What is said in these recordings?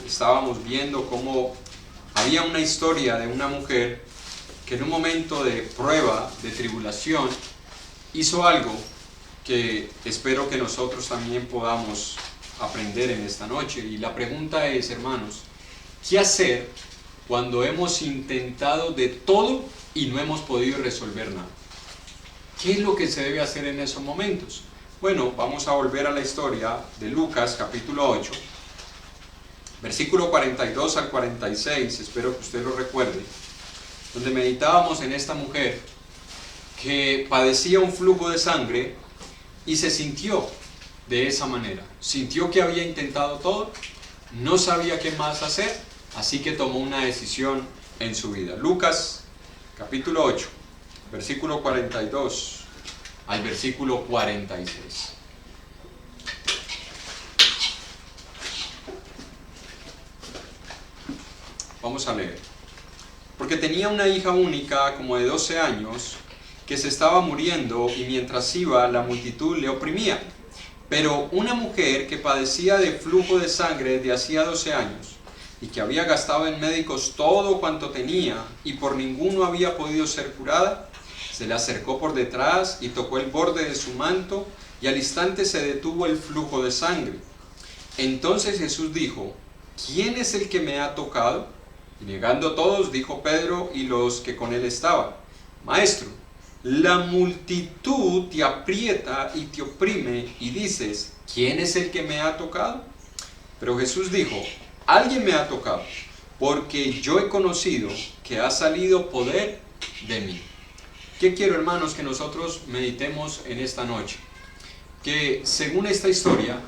estábamos viendo cómo había una historia de una mujer que en un momento de prueba, de tribulación, hizo algo que espero que nosotros también podamos aprender en esta noche. Y la pregunta es, hermanos, ¿qué hacer cuando hemos intentado de todo y no hemos podido resolver nada? ¿Qué es lo que se debe hacer en esos momentos? Bueno, vamos a volver a la historia de Lucas capítulo 8, versículo 42 al 46, espero que usted lo recuerde, donde meditábamos en esta mujer que padecía un flujo de sangre y se sintió de esa manera. Sintió que había intentado todo, no sabía qué más hacer, así que tomó una decisión en su vida. Lucas capítulo 8, versículo 42 al versículo 46. Vamos a leer. Porque tenía una hija única como de 12 años que se estaba muriendo y mientras iba la multitud le oprimía. Pero una mujer que padecía de flujo de sangre desde hacía 12 años y que había gastado en médicos todo cuanto tenía y por ninguno había podido ser curada, se le acercó por detrás y tocó el borde de su manto y al instante se detuvo el flujo de sangre. Entonces Jesús dijo: ¿quién es el que me ha tocado? Y negando todos, dijo Pedro y los que con él estaban: Maestro, la multitud te aprieta y te oprime y dices: ¿quién es el que me ha tocado? Pero Jesús dijo: alguien me ha tocado, porque yo he conocido que ha salido poder de mí. ¿Qué quiero, hermanos, que nosotros meditemos en esta noche? Que según esta historia,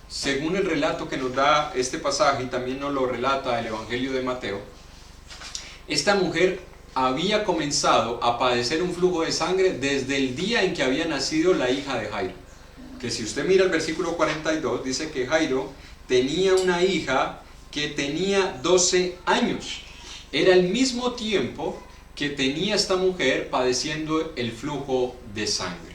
según el relato que nos da este pasaje y también nos lo relata el Evangelio de Mateo, esta mujer había comenzado a padecer un flujo de sangre desde el día en que había nacido la hija de Jairo. Que si usted mira el versículo 42, dice que Jairo tenía una hija que tenía 12 años. Era el mismo tiempo que tenía esta mujer padeciendo el flujo de sangre,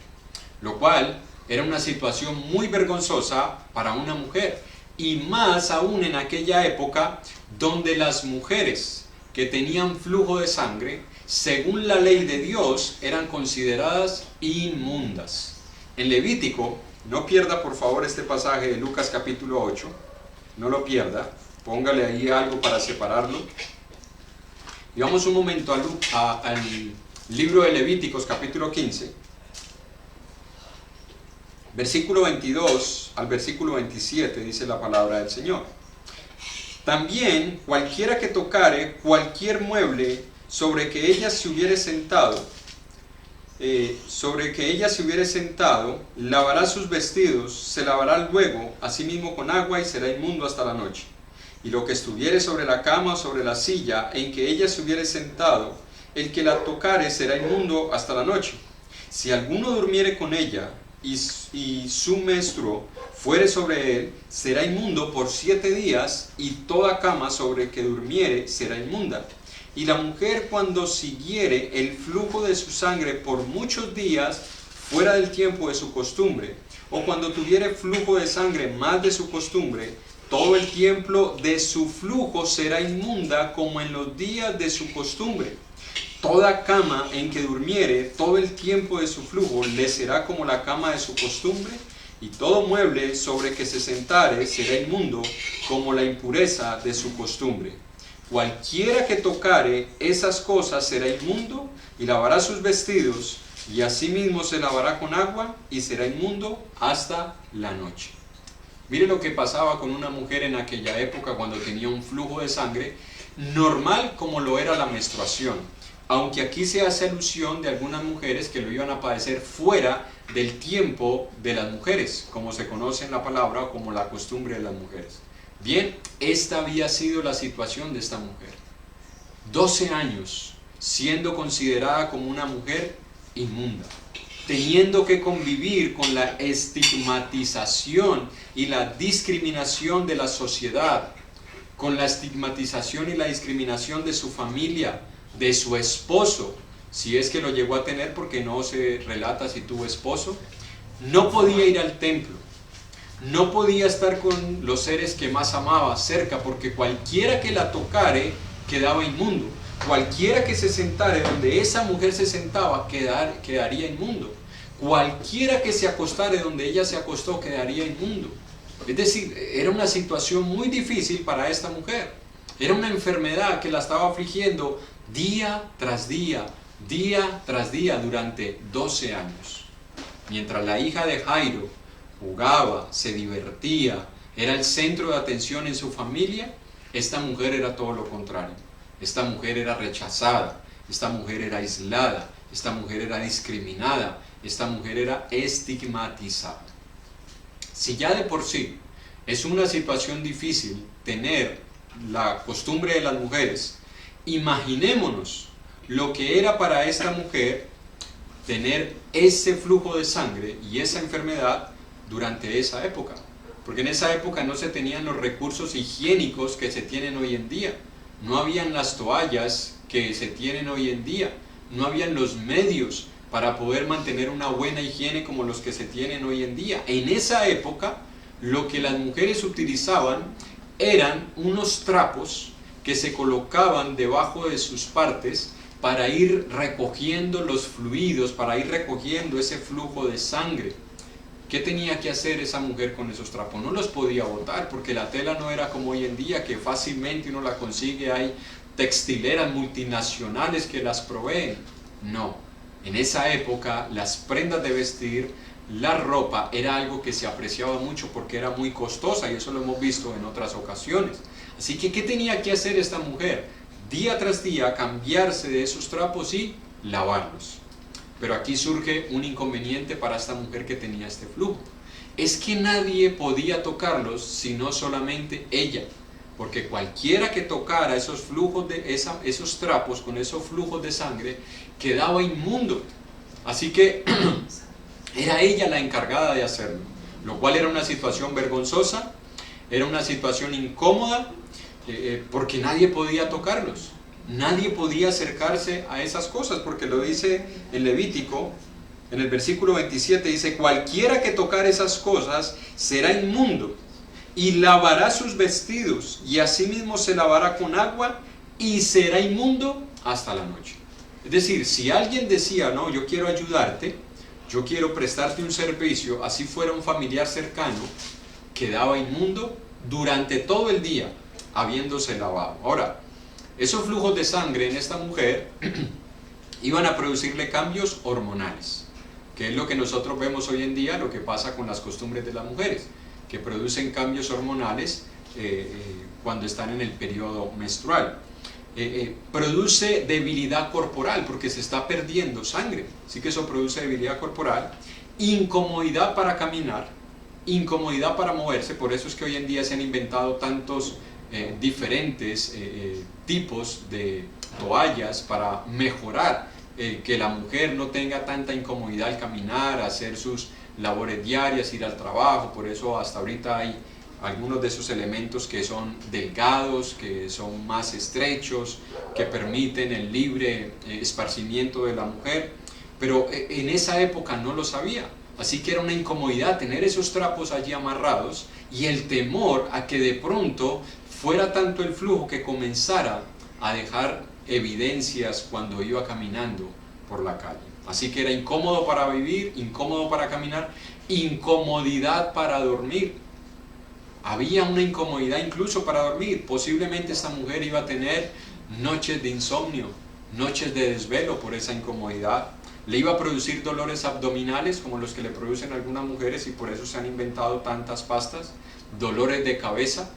lo cual era una situación muy vergonzosa para una mujer, y más aún en aquella época donde las mujeres que tenían flujo de sangre, según la ley de Dios, eran consideradas inmundas. En Levítico, no pierda por favor este pasaje de Lucas capítulo 8, no lo pierda, póngale ahí algo para separarlo. Y vamos un momento al libro de Levíticos capítulo 15, versículo 22 al versículo 27, dice la palabra del Señor. También cualquiera que tocare cualquier mueble sobre que ella se hubiere sentado, lavará sus vestidos, se lavará luego a sí mismo con agua y será inmundo hasta la noche. Y lo que estuviere sobre la cama o sobre la silla en que ella se hubiere sentado, el que la tocare será inmundo hasta la noche. Si alguno durmiere con ella y su menstruo fuere sobre él, será inmundo por 7 días, y toda cama sobre que durmiere será inmunda. Y la mujer, cuando siguiere el flujo de su sangre por muchos días fuera del tiempo de su costumbre, o cuando tuviere flujo de sangre más de su costumbre, todo el tiempo de su flujo será inmunda como en los días de su costumbre. Toda cama en que durmiere todo el tiempo de su flujo le será como la cama de su costumbre, y todo mueble sobre que se sentare será inmundo como la impureza de su costumbre. Cualquiera que tocare esas cosas será inmundo, y lavará sus vestidos, y asimismo se lavará con agua, y será inmundo hasta la noche. Mire lo que pasaba con una mujer en aquella época cuando tenía un flujo de sangre, normal como lo era la menstruación. Aunque aquí se hace alusión de algunas mujeres que lo iban a padecer fuera del tiempo de las mujeres, como se conoce en la palabra o como la costumbre de las mujeres. Bien, esta había sido la situación de esta mujer. 12 años siendo considerada como una mujer inmunda, teniendo que convivir con la estigmatización y la discriminación de la sociedad, con la estigmatización y la discriminación de su familia, de su esposo, si es que lo llegó a tener, porque no se relata si tuvo esposo. No podía ir al templo, no podía estar con los seres que más amaba cerca, porque cualquiera que la tocare quedaba inmundo. Cualquiera que se sentare donde esa mujer se sentaba quedaría inmundo. Cualquiera que se acostare donde ella se acostó quedaría inmundo. Es decir, era una situación muy difícil para esta mujer. Era una enfermedad que la estaba afligiendo día tras día tras día durante 12 años. Mientras la hija de Jairo jugaba, se divertía, era el centro de atención en su familia, esta mujer era todo lo contrario. Esta mujer era rechazada, esta mujer era aislada, esta mujer era discriminada, esta mujer era estigmatizada. Si ya de por sí es una situación difícil tener la costumbre de las mujeres, imaginémonos lo que era para esta mujer tener ese flujo de sangre y esa enfermedad durante esa época. Porque en esa época no se tenían los recursos higiénicos que se tienen hoy en día. No habían las toallas que se tienen hoy en día. No habían los medios para poder mantener una buena higiene como los que se tienen hoy en día. En esa época, lo que las mujeres utilizaban eran unos trapos que se colocaban debajo de sus partes para ir recogiendo los fluidos, para ir recogiendo ese flujo de sangre. ¿Qué tenía que hacer esa mujer con esos trapos? No los podía botar, porque la tela no era como hoy en día, que fácilmente uno la consigue, hay textileras multinacionales que las proveen. No, en esa época las prendas de vestir, la ropa, era algo que se apreciaba mucho porque era muy costosa, y eso lo hemos visto en otras ocasiones. Así que, ¿qué tenía que hacer esta mujer? Día tras día cambiarse de esos trapos y lavarlos. Pero aquí surge un inconveniente para esta mujer que tenía este flujo. Es que nadie podía tocarlos sino solamente ella. Porque cualquiera que tocara esos esos trapos con esos flujos de sangre quedaba inmundo. Así que era ella la encargada de hacerlo. Lo cual era una situación vergonzosa, era una situación incómoda, porque nadie podía tocarlos. Nadie podía acercarse a esas cosas, porque lo dice en Levítico, en el versículo 27, dice: cualquiera que tocar esas cosas será inmundo, y lavará sus vestidos, y asimismo se lavará con agua, y será inmundo hasta la noche. Es decir, si alguien decía: no, yo quiero ayudarte, yo quiero prestarte un servicio, así fuera un familiar cercano, quedaba inmundo durante todo el día, habiéndose lavado. Ahora, esos flujos de sangre en esta mujer iban a producirle cambios hormonales, que es lo que nosotros vemos hoy en día, lo que pasa con las costumbres de las mujeres, que producen cambios hormonales cuando están en el periodo menstrual. Produce debilidad corporal porque se está perdiendo sangre, así que eso produce debilidad corporal, incomodidad para caminar, incomodidad para moverse. Por eso es que hoy en día se han inventado tantos diferentes tipos de toallas para mejorar que la mujer no tenga tanta incomodidad al caminar, hacer sus labores diarias, ir al trabajo. Por eso hasta ahorita hay algunos de esos elementos que son delgados, que son más estrechos, que permiten el libre esparcimiento de la mujer. Pero en esa época no lo sabía. Así que era una incomodidad tener esos trapos allí amarrados, y el temor a que de pronto fuera tanto el flujo que comenzara a dejar evidencias cuando iba caminando por la calle. Así que era incómodo para vivir, incómodo para caminar, incomodidad para dormir. Había una incomodidad incluso para dormir. Posiblemente esta mujer iba a tener noches de insomnio, noches de desvelo por esa incomodidad. Le iba a producir dolores abdominales como los que le producen algunas mujeres, y por eso se han inventado tantas pastas. Dolores de cabeza,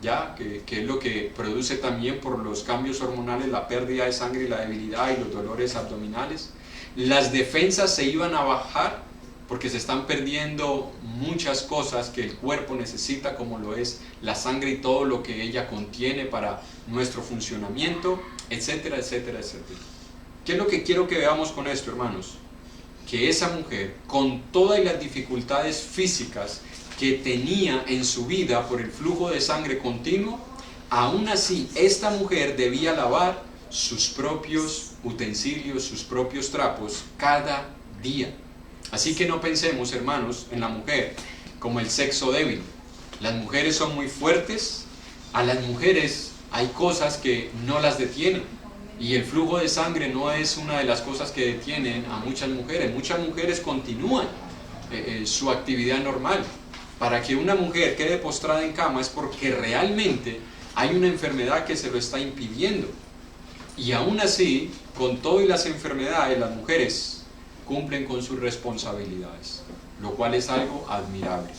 ya que es lo que produce también por los cambios hormonales la pérdida de sangre y la debilidad y los dolores abdominales. Las defensas se iban a bajar porque se están perdiendo muchas cosas que el cuerpo necesita, como lo es la sangre y todo lo que ella contiene para nuestro funcionamiento, etcétera, etcétera, etcétera. ¿Qué es lo que quiero que veamos con esto, hermanos? Que esa mujer, con todas las dificultades físicas que tenía en su vida por el flujo de sangre continuo, aún así esta mujer debía lavar sus propios utensilios, sus propios trapos cada día. Así que no pensemos, hermanos, en la mujer como el sexo débil. Las mujeres son muy fuertes, a las mujeres hay cosas que no las detienen. Y el flujo de sangre no es una de las cosas que detienen a muchas mujeres. Muchas mujeres continúan su actividad normal. Para que una mujer quede postrada en cama es porque realmente hay una enfermedad que se lo está impidiendo. Y aún así, con todas las enfermedades, las mujeres cumplen con sus responsabilidades, lo cual es algo admirable.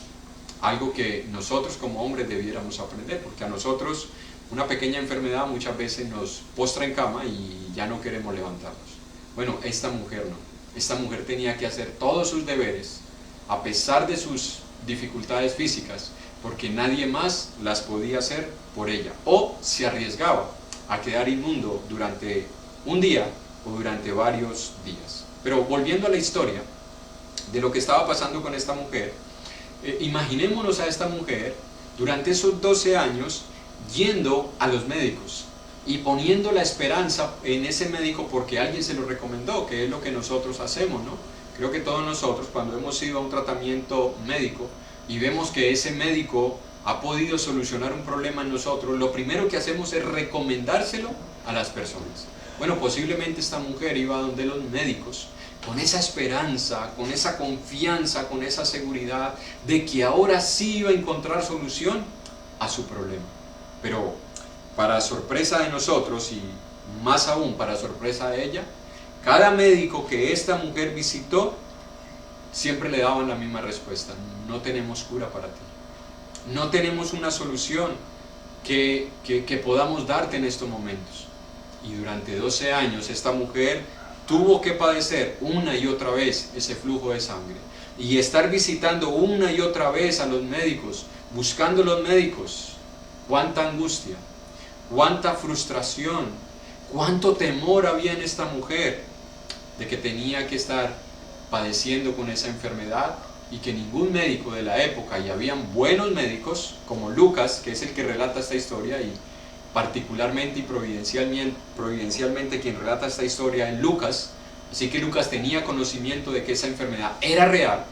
Algo que nosotros como hombres debiéramos aprender, porque a nosotros una pequeña enfermedad muchas veces nos postra en cama y ya no queremos levantarnos. Bueno, esta mujer no. Esta mujer tenía que hacer todos sus deberes, a pesar de sus dificultades físicas, porque nadie más las podía hacer por ella, o se arriesgaba a quedar inmundo durante un día o durante varios días. Pero volviendo a la historia de lo que estaba pasando con esta mujer, imaginémonos a esta mujer durante esos 12 años yendo a los médicos y poniendo la esperanza en ese médico porque alguien se lo recomendó, que es lo que nosotros hacemos, ¿no? Creo que todos nosotros, cuando hemos ido a un tratamiento médico y vemos que ese médico ha podido solucionar un problema en nosotros, lo primero que hacemos es recomendárselo a las personas. Bueno, posiblemente esta mujer iba donde los médicos con esa esperanza, con esa confianza, con esa seguridad de que ahora sí iba a encontrar solución a su problema. Pero para sorpresa de nosotros y más aún para sorpresa de ella, cada médico que esta mujer visitó siempre le daban la misma respuesta: no tenemos cura para ti, no tenemos una solución que podamos darte en estos momentos. Y durante 12 años esta mujer tuvo que padecer una y otra vez ese flujo de sangre y estar visitando una y otra vez a los médicos, buscando los médicos. Cuánta angustia, cuánta frustración, cuánto temor había en esta mujer de que tenía que estar padeciendo con esa enfermedad y que ningún médico de la época, y habían buenos médicos como Lucas, que es el que relata esta historia, y particularmente y providencialmente quien relata esta historia es Lucas, así que Lucas tenía conocimiento de que esa enfermedad era real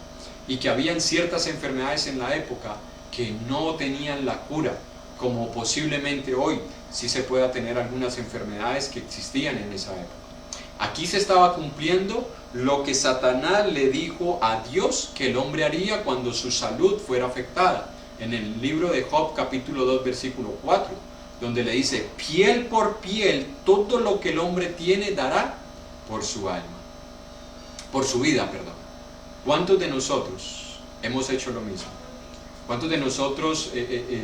y que habían ciertas enfermedades en la época que no tenían la cura, como posiblemente hoy sí se pueda tener algunas enfermedades que existían en esa época. Aquí se estaba cumpliendo lo que Satanás le dijo a Dios que el hombre haría cuando su salud fuera afectada, en el libro de Job capítulo 2 versículo 4, donde le dice: piel por piel, todo lo que el hombre tiene dará por su alma, por su vida, perdón. ¿Cuántos de nosotros hemos hecho lo mismo? ¿Cuántos de nosotros,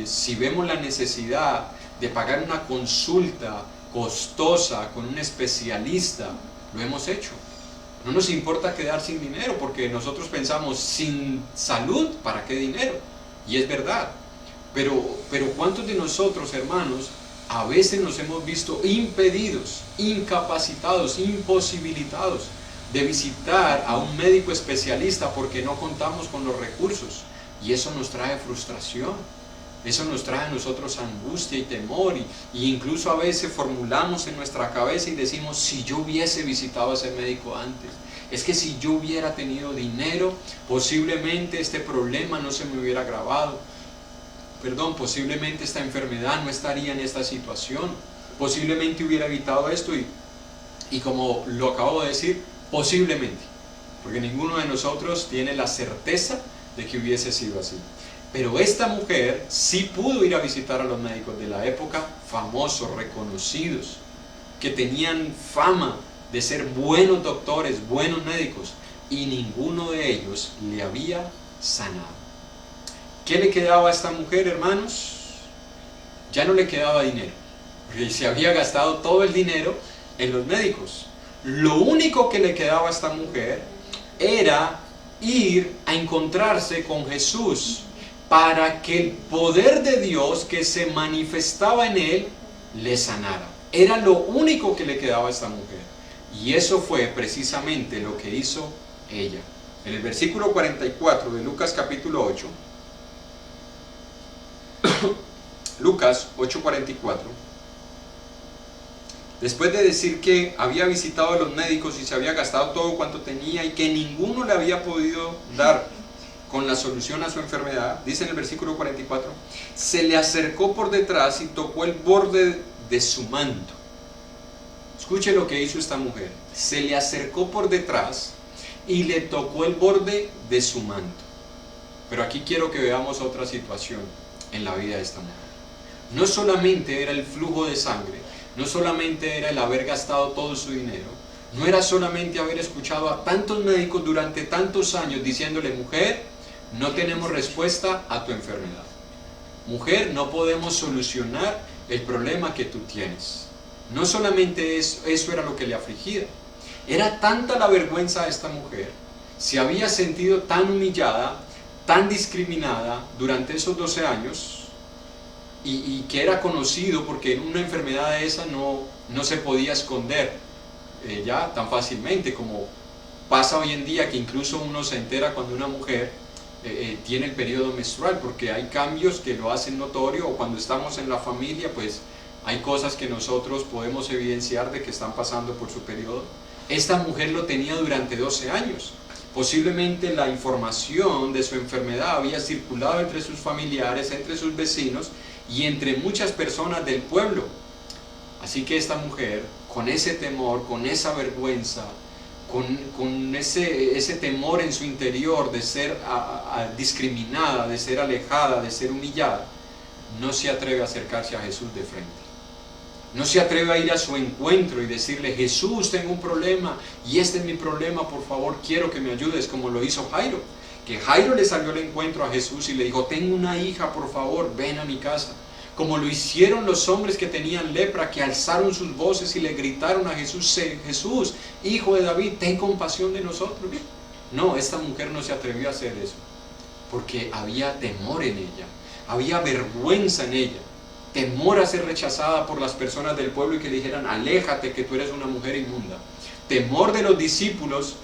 si vemos la necesidad de pagar una consulta costosa con un especialista, lo hemos hecho? No nos importa quedar sin dinero, porque nosotros pensamos: sin salud, ¿para qué dinero? Y es verdad. Pero ¿cuántos de nosotros, hermanos, a veces nos hemos visto impedidos, incapacitados, imposibilitados de visitar a un médico especialista porque no contamos con los recursos? Y eso nos trae frustración, eso nos trae a nosotros angustia y temor, y incluso a veces formulamos en nuestra cabeza y decimos: si yo hubiese visitado a ese médico antes, es que si yo hubiera tenido dinero, posiblemente este problema no se me hubiera agravado, posiblemente esta enfermedad no estaría en esta situación, posiblemente hubiera evitado esto, y como lo acabo de decir, posiblemente, porque ninguno de nosotros tiene la certeza de que hubiese sido así. Pero esta mujer sí pudo ir a visitar a los médicos de la época, famosos, reconocidos, que tenían fama de ser buenos doctores, buenos médicos, y ninguno de ellos le había sanado. ¿Qué le quedaba a esta mujer, hermanos? Ya no le quedaba dinero, porque se había gastado todo el dinero en los médicos. Lo único que le quedaba a esta mujer era ir a encontrarse con Jesús, para que el poder de Dios que se manifestaba en él le sanara. Era lo único que le quedaba a esta mujer, y eso fue precisamente lo que hizo ella. En el versículo 44 de Lucas capítulo 8, Lucas 8:44, después de decir que había visitado a los médicos y se había gastado todo cuanto tenía y que ninguno le había podido dar con la solución a su enfermedad, dice en el versículo 44, se le acercó por detrás y tocó el borde de su manto. Escuche lo que hizo esta mujer. Se le acercó por detrás y le tocó el borde de su manto. Pero aquí quiero que veamos otra situación en la vida de esta mujer. No solamente era el flujo de sangre, no solamente era el haber gastado todo su dinero, no era solamente haber escuchado a tantos médicos durante tantos años diciéndole: mujer, no tenemos respuesta a tu enfermedad. Mujer, no podemos solucionar el problema que tú tienes. No solamente eso era lo que le afligía. Era tanta la vergüenza de esta mujer, se había sentido tan humillada, tan discriminada durante esos 12 años, y que era conocido porque una enfermedad de esa no se podía esconder ya tan fácilmente como pasa hoy en día, que incluso uno se entera cuando una mujer tiene el periodo menstrual, porque hay cambios que lo hacen notorio, o cuando estamos en la familia, pues hay cosas que nosotros podemos evidenciar de que están pasando por su periodo. Esta mujer lo tenía durante 12 años. Posiblemente la información de su enfermedad había circulado entre sus familiares, entre sus vecinos y entre muchas personas del pueblo. Así que esta mujer, con ese temor, con esa vergüenza, con ese temor en su interior de ser discriminada, de ser alejada, de ser humillada, no se atreve a acercarse a Jesús de frente. No se atreve a ir a su encuentro y decirle: Jesús, tengo un problema y este es mi problema, por favor, quiero que me ayudes, como lo hizo Jairo. Que Jairo le salió al encuentro a Jesús y le dijo: tengo una hija, por favor, ven a mi casa. Como lo hicieron los hombres que tenían lepra, que alzaron sus voces y le gritaron a Jesús: Jesús, hijo de David, ten compasión de nosotros. No, esta mujer no se atrevió a hacer eso, porque había temor en ella, había vergüenza en ella, temor a ser rechazada por las personas del pueblo y que le dijeran: aléjate, que tú eres una mujer inmunda. Temor de los discípulos,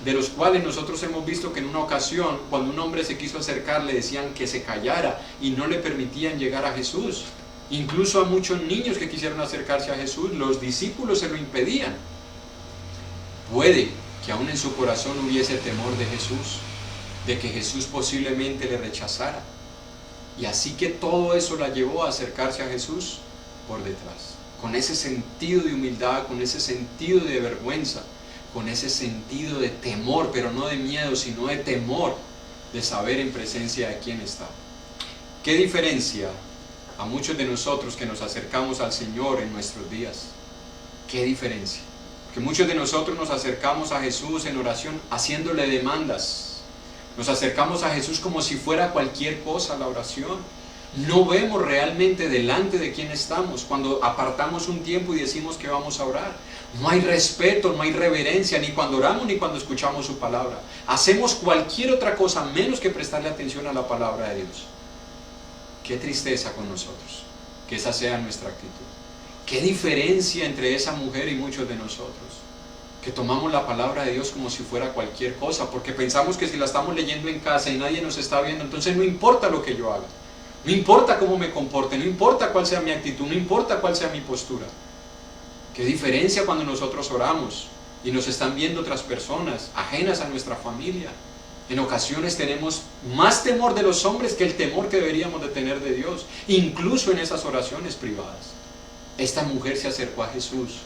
de los cuales nosotros hemos visto que en una ocasión, cuando un hombre se quiso acercar, le decían que se callara y no le permitían llegar a Jesús. Incluso a muchos niños que quisieron acercarse a Jesús, los discípulos se lo impedían. Puede que aún en su corazón hubiese temor de Jesús, de que Jesús posiblemente le rechazara. Y así que todo eso la llevó a acercarse a Jesús por detrás, con ese sentido de humildad, con ese sentido de vergüenza, con ese sentido de temor, pero no de miedo, sino de temor, de saber en presencia de quién está. ¿Qué diferencia a muchos de nosotros que nos acercamos al Señor en nuestros días? ¿Qué diferencia? Que muchos de nosotros nos acercamos a Jesús en oración haciéndole demandas. Nos acercamos a Jesús como si fuera cualquier cosa la oración. No vemos realmente delante de quién estamos cuando apartamos un tiempo y decimos que vamos a orar. No hay respeto, no hay reverencia, ni cuando oramos ni cuando escuchamos su palabra. Hacemos cualquier otra cosa menos que prestarle atención a la palabra de Dios. Qué tristeza con nosotros, que esa sea nuestra actitud. Qué diferencia entre esa mujer y muchos de nosotros, que tomamos la palabra de Dios como si fuera cualquier cosa, porque pensamos que si la estamos leyendo en casa y nadie nos está viendo, entonces no importa lo que yo haga, no importa cómo me comporte, no importa cuál sea mi actitud, no importa cuál sea mi postura. Qué diferencia cuando nosotros oramos y nos están viendo otras personas ajenas a nuestra familia. En ocasiones tenemos más temor de los hombres que el temor que deberíamos de tener de Dios, incluso en esas oraciones privadas. Esta mujer se acercó a Jesús,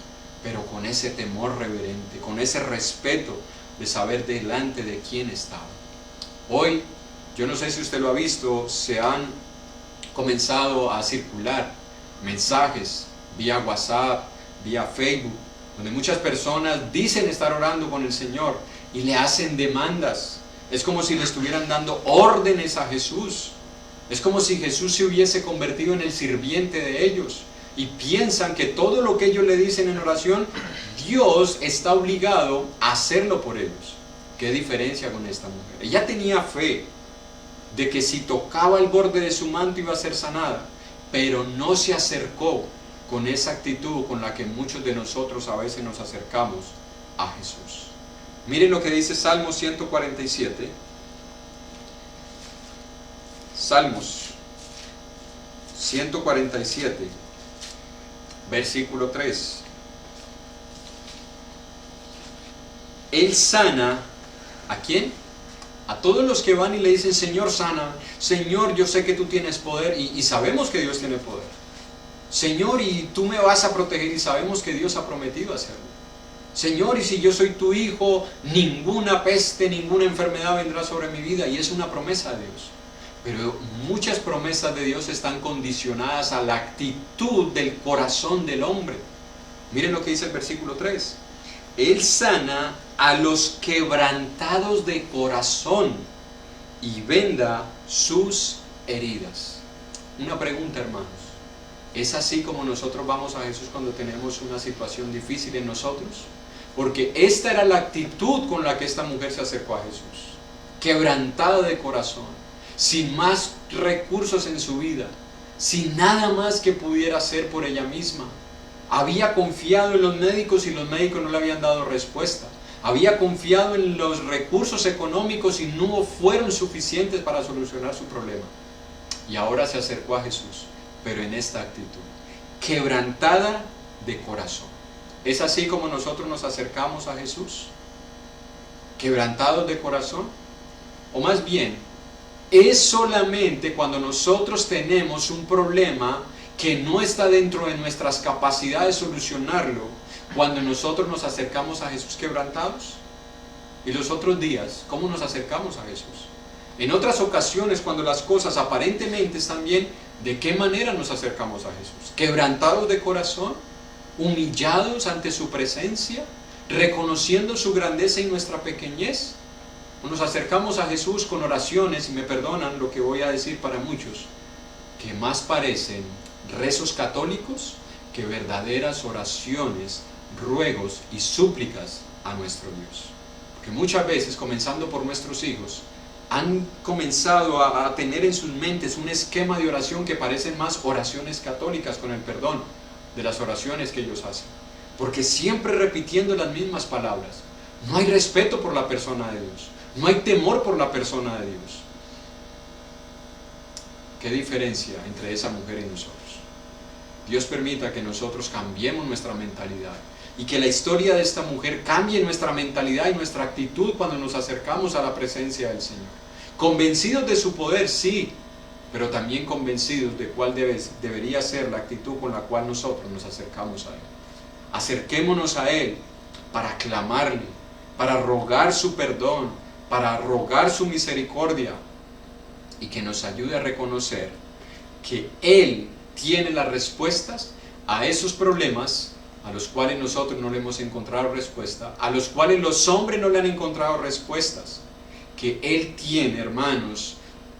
pero con ese temor reverente, con ese respeto de saber delante de quién estaba. Hoy, yo no sé si usted lo ha visto, se han comenzado a circular mensajes vía WhatsApp, vía Facebook, donde muchas personas dicen estar orando con el Señor y le hacen demandas. Es como si le estuvieran dando órdenes a Jesús. Es como si Jesús se hubiese convertido en el sirviente de ellos. Y piensan que todo lo que ellos le dicen en oración, Dios está obligado a hacerlo por ellos. ¿Qué diferencia con esta mujer? Ella tenía fe de que si tocaba el borde de su manto iba a ser sanada, pero no se acercó con esa actitud con la que muchos de nosotros a veces nos acercamos a Jesús. Miren lo que dice Salmos 147. Salmos 147, versículo 3. Él sana, ¿a quién? A todos los que van y le dicen, Señor, sana, Señor, yo sé que tú tienes poder, y sabemos que Dios tiene poder. Señor, y tú me vas a proteger, y sabemos que Dios ha prometido hacerlo. Señor, y si yo soy tu hijo, ninguna peste, ninguna enfermedad vendrá sobre mi vida, y es una promesa de Dios. Pero muchas promesas de Dios están condicionadas a la actitud del corazón del hombre. Miren lo que dice el versículo 3. Él sana a los quebrantados de corazón y venda sus heridas. Una pregunta, hermanos. ¿Es así como nosotros vamos a Jesús cuando tenemos una situación difícil en nosotros? Porque esta era la actitud con la que esta mujer se acercó a Jesús. Quebrantada de corazón, sin más recursos en su vida, sin nada más que pudiera hacer por ella misma. Había confiado en los médicos y los médicos no le habían dado respuesta. Había confiado en los recursos económicos y no fueron suficientes para solucionar su problema. Y ahora se acercó a Jesús, pero en esta actitud, quebrantada de corazón. ¿Es así como nosotros nos acercamos a Jesús? ¿Quebrantados de corazón? O más bien, es solamente cuando nosotros tenemos un problema que no está dentro de nuestras capacidades de solucionarlo, cuando nosotros nos acercamos a Jesús quebrantados. Y los otros días, ¿cómo nos acercamos a Jesús? En otras ocasiones, cuando las cosas aparentemente están bien, ¿de qué manera nos acercamos a Jesús? ¿Quebrantados de corazón? ¿Humillados ante su presencia? ¿Reconociendo su grandeza y nuestra pequeñez? ¿O nos acercamos a Jesús con oraciones, y me perdonan lo que voy a decir para muchos, que más parecen rezos católicos que verdaderas oraciones, ruegos y súplicas a nuestro Dios? Porque muchas veces, comenzando por nuestros hijos, han comenzado a tener en sus mentes un esquema de oración que parecen más oraciones católicas, con el perdón de las oraciones que ellos hacen, porque siempre repitiendo las mismas palabras. No hay respeto por la persona de Dios, no hay temor por la persona de Dios. ¿Qué diferencia entre esa mujer y nosotros? Dios permita que nosotros cambiemos nuestra mentalidad y que la historia de esta mujer cambie nuestra mentalidad y nuestra actitud cuando nos acercamos a la presencia del Señor. Convencidos de su poder, sí, pero también convencidos de cuál debería ser la actitud con la cual nosotros nos acercamos a Él. Acerquémonos a Él para clamarle, para rogar su perdón, para rogar su misericordia, y que nos ayude a reconocer que Él tiene las respuestas a esos problemas a los cuales nosotros no le hemos encontrado respuesta, a los cuales los hombres no le han encontrado respuestas, que Él tiene, hermanos,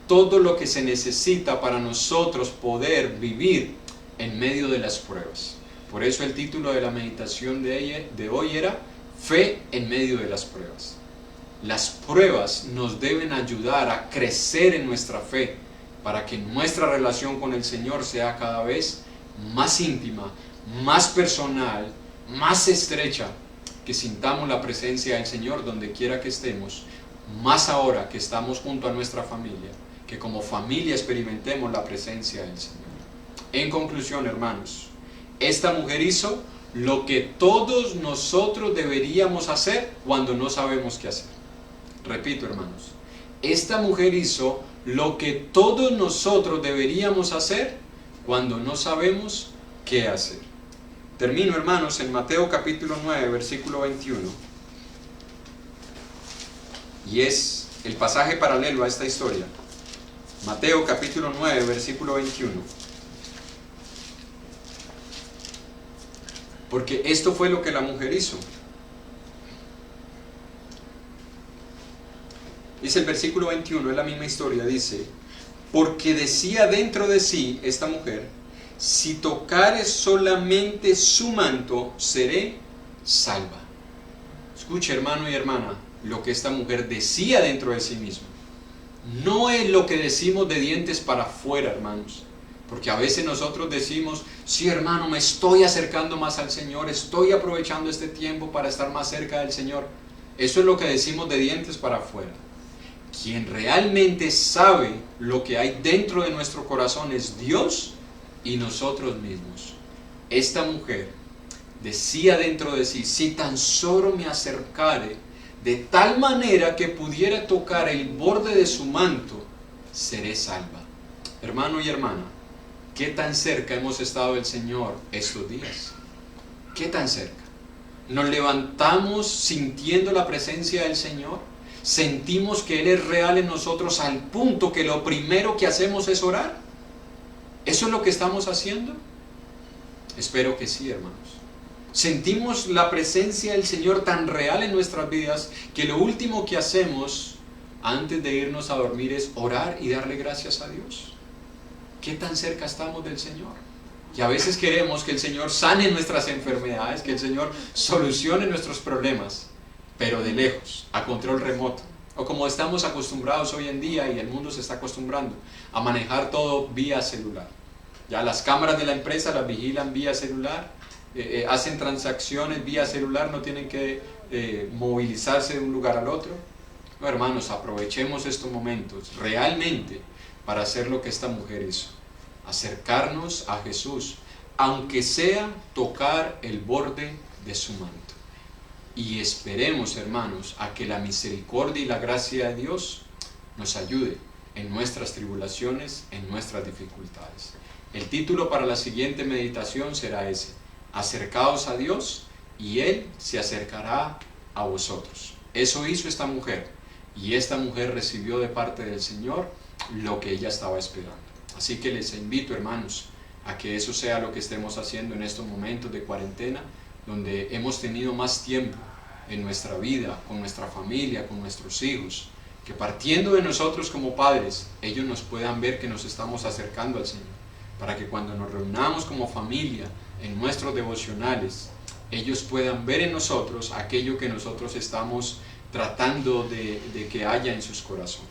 todo lo que se necesita para nosotros poder vivir en medio de las pruebas. Por eso el título de la meditación de hoy era Fe en medio de las pruebas. Las pruebas nos deben ayudar a crecer en nuestra fe, para que nuestra relación con el Señor sea cada vez más íntima, más personal, más estrecha, que sintamos la presencia del Señor donde quiera que estemos, más ahora que estamos junto a nuestra familia, que como familia experimentemos la presencia del Señor. En conclusión, hermanos, esta mujer hizo lo que todos nosotros deberíamos hacer cuando no sabemos qué hacer. Repito, hermanos, esta mujer hizo lo que todos nosotros deberíamos hacer cuando no sabemos qué hacer. Termino, hermanos, en Mateo capítulo 9, versículo 21. Y es el pasaje paralelo a esta historia. Mateo capítulo 9, versículo 21. Porque esto fue lo que la mujer hizo. Dice el versículo 21, es la misma historia, dice: porque decía dentro de sí esta mujer, si tocare solamente su manto, seré salva. Escuche, hermano y hermana, lo que esta mujer decía dentro de sí misma. No es lo que decimos de dientes para afuera, hermanos. Porque a veces nosotros decimos, sí, hermano, me estoy acercando más al Señor, estoy aprovechando este tiempo para estar más cerca del Señor. Eso es lo que decimos de dientes para afuera. Quien realmente sabe lo que hay dentro de nuestro corazón es Dios y nosotros mismos. Esta mujer decía dentro de sí, si tan solo me acercare de tal manera que pudiera tocar el borde de su manto, seré salva. Hermano y hermana, ¿qué tan cerca hemos estado del Señor estos días? ¿Qué tan cerca? ¿Nos levantamos sintiendo la presencia del Señor? ¿Sentimos que Él es real en nosotros al punto que lo primero que hacemos es orar? ¿Eso es lo que estamos haciendo? Espero que sí, hermanos. Sentimos la presencia del Señor tan real en nuestras vidas que lo último que hacemos antes de irnos a dormir es orar y darle gracias a Dios. ¿Qué tan cerca estamos del Señor? Y a veces queremos que el Señor sane nuestras enfermedades, que el Señor solucione nuestros problemas, pero de lejos, a control remoto. O como estamos acostumbrados hoy en día y el mundo se está acostumbrando a manejar todo vía celular. Ya las cámaras de la empresa las vigilan vía celular, hacen transacciones vía celular, no tienen que movilizarse de un lugar al otro. No, hermanos, aprovechemos estos momentos realmente para hacer lo que esta mujer hizo, acercarnos a Jesús, aunque sea tocar el borde de su manto. Y esperemos, hermanos, a que la misericordia y la gracia de Dios nos ayude en nuestras tribulaciones, en nuestras dificultades. El título para la siguiente meditación será ese: acercaos a Dios y Él se acercará a vosotros. Eso hizo esta mujer, y esta mujer recibió de parte del Señor lo que ella estaba esperando. Así que les invito, hermanos, a que eso sea lo que estemos haciendo en estos momentos de cuarentena, donde hemos tenido más tiempo en nuestra vida, con nuestra familia, con nuestros hijos, que partiendo de nosotros como padres, ellos nos puedan ver que nos estamos acercando al Señor, para que cuando nos reunamos como familia en nuestros devocionales, ellos puedan ver en nosotros aquello que nosotros estamos tratando de que haya en sus corazones.